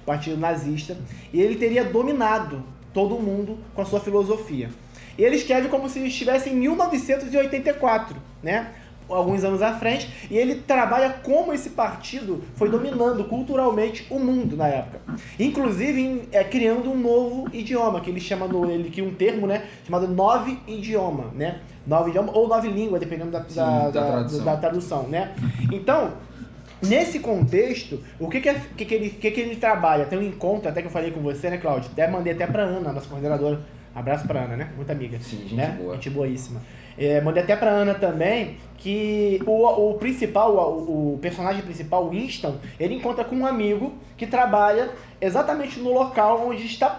o partido nazista, e ele teria dominado todo mundo com a sua filosofia. E ele escreve como se estivesse em 1984, né? Alguns anos à frente, e ele trabalha como esse partido foi dominando culturalmente o mundo na época. Inclusive criando um novo idioma, que ele chama, ele cria um termo, né, chamado nove idioma, né? Nove idioma ou nove língua, dependendo da tradução, né? Então, nesse contexto, o que ele trabalha? Tem um encontro, até que eu falei com você, né, Cláudio? Até mandei até pra Ana, nossa coordenadora. Abraço pra Ana, né? Muita amiga. Sim, gente né? boa. Gente boíssima. Mandei até pra Ana também que o principal, o personagem principal, Winston, ele encontra com um amigo que trabalha exatamente no local onde está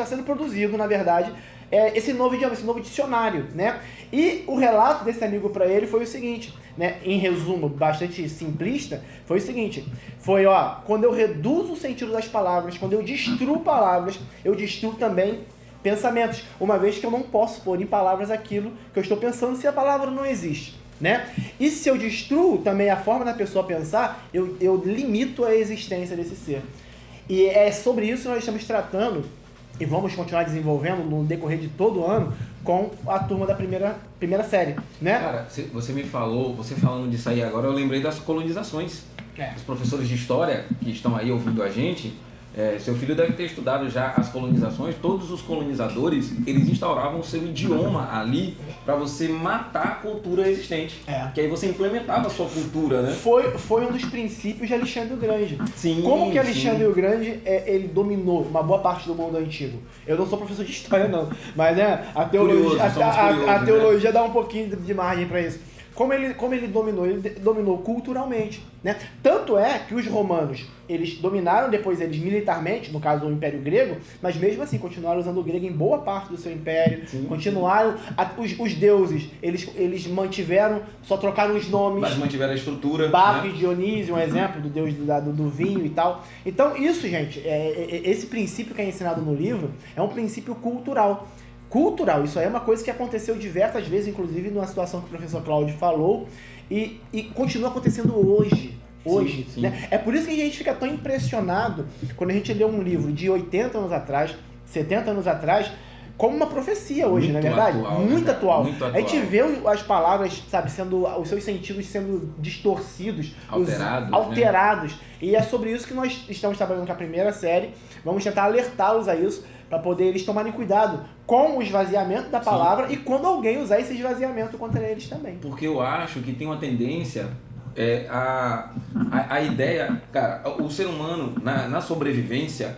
sendo produzido, na verdade, esse novo idioma, esse novo dicionário, né? E o relato desse amigo para ele foi o seguinte, né? Em resumo, bastante simplista, foi o seguinte: quando eu reduzo o sentido das palavras, quando eu destruo palavras, eu destruo também pensamentos, uma vez que eu não posso pôr em palavras aquilo que eu estou pensando se a palavra não existe, né? E se eu destruo também a forma da pessoa pensar, eu limito a existência desse ser. E é sobre isso que nós estamos tratando e vamos continuar desenvolvendo no decorrer de todo o ano com a turma da primeira série, né? Cara, você falando disso aí agora, eu lembrei das colonizações. Os professores de história que estão aí ouvindo a gente, seu filho deve ter estudado já as colonizações. Todos os colonizadores, eles instauravam o seu idioma ali para você matar a cultura existente. Que aí você implementava a sua cultura, né? Foi um dos princípios de Alexandre o Grande. Sim, como que Alexandre o Grande ele dominou uma boa parte do mundo antigo? Eu não sou professor de história não, mas a teologia dá um pouquinho de margem para isso. Como ele dominou culturalmente, né? Tanto é que os romanos, eles dominaram depois eles militarmente, no caso do Império Grego, mas mesmo assim continuaram usando o grego em boa parte do seu império, continuaram, os deuses, eles mantiveram, só trocaram os nomes. Mas mantiveram a estrutura. Baco né? e Dionísio, um exemplo do deus do vinho e tal. Então isso, gente, esse princípio que é ensinado no livro é um princípio cultural. Isso aí é uma coisa que aconteceu diversas vezes, inclusive numa situação que o professor Cláudio falou, e continua acontecendo hoje, Sim. né? É por isso que a gente fica tão impressionado quando a gente lê um livro de 80 anos atrás, 70 anos atrás, como uma profecia hoje, não é Muito verdade? atual, Muito né? atual. Muito A gente atual. vê as palavras, sabe, os seus sentidos sendo distorcidos, Alterados, né? E é sobre isso que nós estamos trabalhando com a primeira série. Vamos tentar alertá-los a isso, para poder eles tomarem cuidado com o esvaziamento da palavra e quando alguém usar esse esvaziamento contra eles também. Porque eu acho que tem uma tendência, a ideia, cara, o ser humano, na sobrevivência,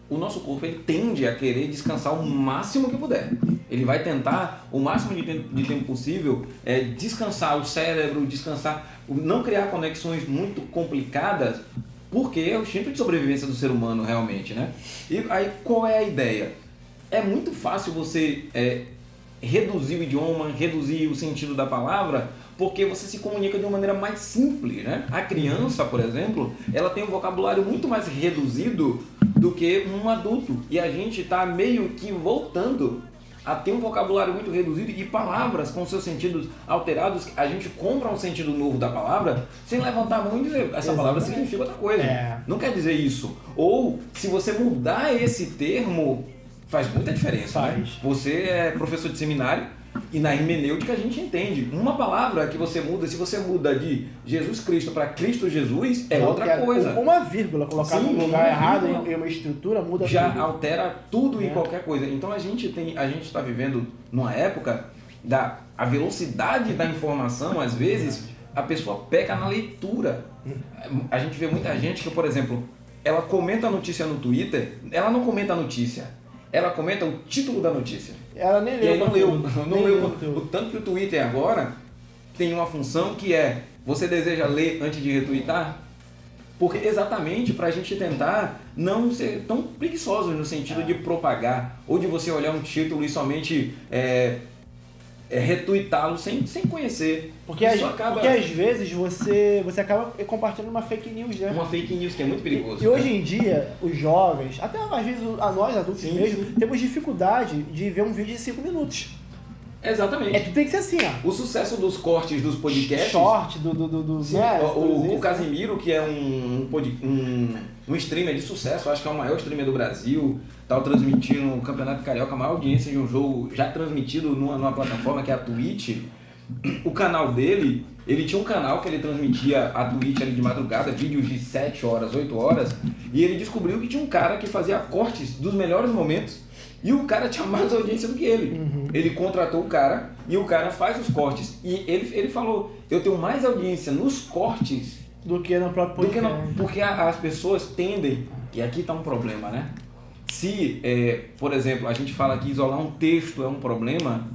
o nosso corpo ele tende a querer descansar o máximo que puder. Ele vai tentar, o máximo de tempo possível, descansar o cérebro, não criar conexões muito complicadas, porque é o instinto de sobrevivência do ser humano realmente, né? E aí qual é a ideia? É muito fácil você reduzir o idioma, reduzir o sentido da palavra, porque você se comunica de uma maneira mais simples, né? A criança, por exemplo, ela tem um vocabulário muito mais reduzido do que um adulto. E a gente está meio que voltando a ter um vocabulário muito reduzido e palavras com seus sentidos alterados. A gente compra um sentido novo da palavra sem levantar a mão e dizer essa palavra significa outra coisa. Não quer dizer isso. Ou se você mudar esse termo, faz muita diferença. Né? Você é professor de seminário e na hermenêutica a gente entende. Uma palavra que você muda, se você muda de Jesus Cristo para Cristo Jesus, é outra coisa. Uma vírgula colocada no lugar errado em uma estrutura muda já tudo. Altera tudo e qualquer coisa. Então a gente está vivendo numa época a velocidade da informação, às vezes a pessoa peca na leitura. A gente vê muita gente que, por exemplo, ela comenta a notícia no Twitter, ela não comenta a notícia, ela comenta o título da notícia. Ela nem leu. E aí não leu. O tanto que o Twitter agora tem uma função que é: você deseja ler antes de retweetar? Porque exatamente para a gente tentar não ser tão preguiçosos no sentido de propagar, ou de você olhar um título e somente retweetá-lo sem conhecer. Porque às vezes você acaba compartilhando uma fake news, né? Uma fake news que é muito perigoso. E hoje em dia, os jovens, até às vezes nós adultos mesmo, temos dificuldade de ver um vídeo de 5 minutos. Exatamente. Tudo tem que ser assim, ó. O sucesso dos cortes dos podcasts... Short, o Casimiro, que é um streamer de sucesso, acho que é o maior streamer do Brasil, tá transmitindo o Campeonato Carioca, a maior audiência de um jogo já transmitido numa plataforma que é a Twitch. O canal dele, ele tinha um canal que ele transmitia a Twitch ali de madrugada, vídeos de 7 horas, 8 horas, e ele descobriu que tinha um cara que fazia cortes dos melhores momentos. E o cara tinha mais audiência do que ele. Ele contratou o cara e o cara faz os cortes. E ele falou, eu tenho mais audiência nos cortes do que no próprio podcast. Porque as pessoas tendem, e aqui está um problema, né? Se, por exemplo, a gente fala que isolar um texto é um problema,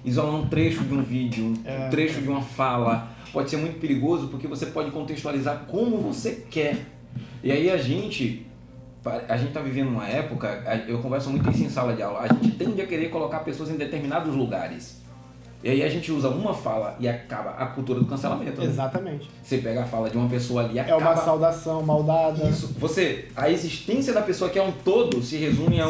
isolar um trecho de um vídeo, um trecho de uma fala, pode ser muito perigoso porque você pode contextualizar como você quer. E aí a gente está vivendo uma época, eu converso muito isso em sala de aula, a gente tende a querer colocar pessoas em determinados lugares. E aí a gente usa uma fala e acaba a cultura do cancelamento. Exatamente. Né? Você pega a fala de uma pessoa ali e acaba... É uma saudação maldada. Isso. A existência da pessoa que é um todo se resume a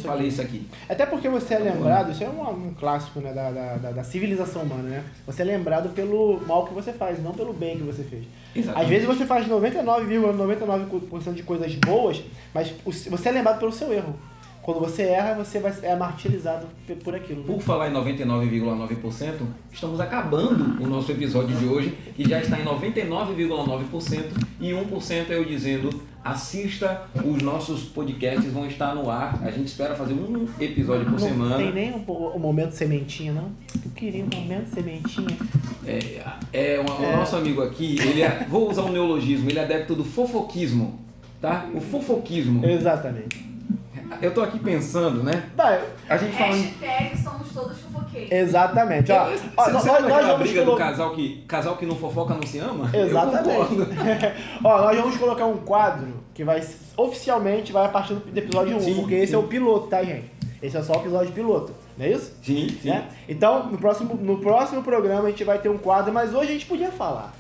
falei isso aqui. Até porque você é lembrado, isso é um clássico, né, da civilização humana, né? Você é lembrado pelo mal que você faz, não pelo bem que você fez. Exatamente. Às vezes você faz 99,99% de coisas boas, mas você é lembrado pelo seu erro. Quando você erra, você é martirizado por aquilo. Por falar em 99,9%, estamos acabando o nosso episódio de hoje, que já está em 99,9%, e 1% é eu dizendo, assista, os nossos podcasts vão estar no ar. A gente espera fazer um episódio por semana. Não tem nem um momento sementinha, não? Eu queria um momento sementinha. O nosso amigo aqui, vou usar um neologismo, ele é adepto do fofoquismo, tá? O fofoquismo. Exatamente. Eu tô aqui pensando, né? A gente fala... Hashtag somos todos fofoqueiros. Exatamente. Nós vamos briga do casal que não fofoca não se ama? Exatamente. Nós vamos colocar um quadro que oficialmente vai a partir do episódio 1, porque esse é o piloto, tá, gente? Esse é só o episódio piloto, não é isso? Sim. Né? Então, no próximo programa a gente vai ter um quadro, mas hoje a gente podia falar.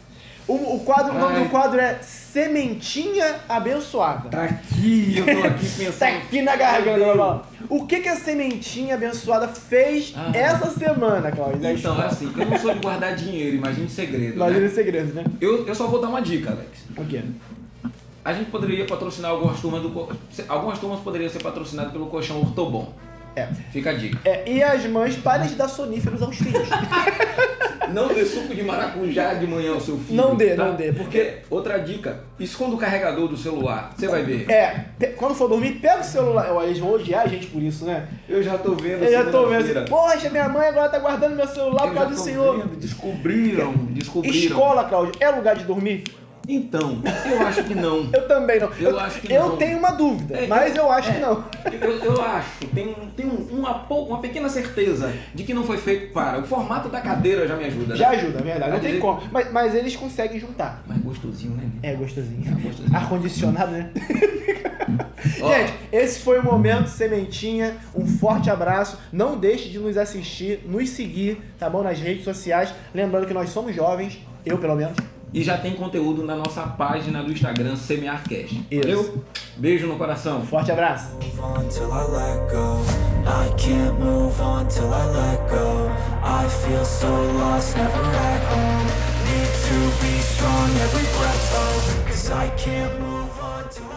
O nome do quadro é Sementinha Abençoada. Tá aqui, eu tô aqui pensando. Tá aqui na garganta. O que a Sementinha Abençoada fez essa semana, Cláudio? Então, assim, eu não sou de guardar dinheiro, imagine segredo. Imagine segredo, né? Eu só vou dar uma dica, Alex. O quê? A gente poderia patrocinar algumas turmas poderiam ser patrocinadas pelo Colchão Ortobon. Fica a dica. E as mães, parem de dar soníferos aos filhos. Não dê suco de maracujá de manhã ao seu filho. Não dê, tá? não dê, porque... Outra dica, esconda o carregador do celular, você vai ver. Quando for dormir, pega o celular. Eles vão odiar a gente por isso, né? Eu já tô vendo. Eu já tô vendo assim, poxa, minha mãe agora tá guardando meu celular por causa do senhor. Vendo. Descobriram. Escola, Cláudio, é lugar de dormir? Então, eu acho que não. Eu também não. Eu acho que eu não. tenho uma dúvida, mas eu acho que não. Eu acho, tem uma pequena certeza de que não foi feito para. O formato da cadeira já me ajuda. Já né? ajuda, é verdade. Não tem como. Mas eles conseguem juntar. Mas gostosinho, né? É gostosinho. Gostosinho. Ar-condicionado, né? Ó. Gente, esse foi o Momento Sementinha. Um forte abraço. Não deixe de nos assistir, nos seguir, tá bom? Nas redes sociais. Lembrando que nós somos jovens, eu pelo menos. E já tem conteúdo na nossa página do Instagram, SemearCast. Isso. Valeu? Beijo no coração. Forte abraço. Move on till I let go. I can't move on till I let go. I feel so lost, never at home. Need to be strong every breath, oh, 'cause I can't move on till I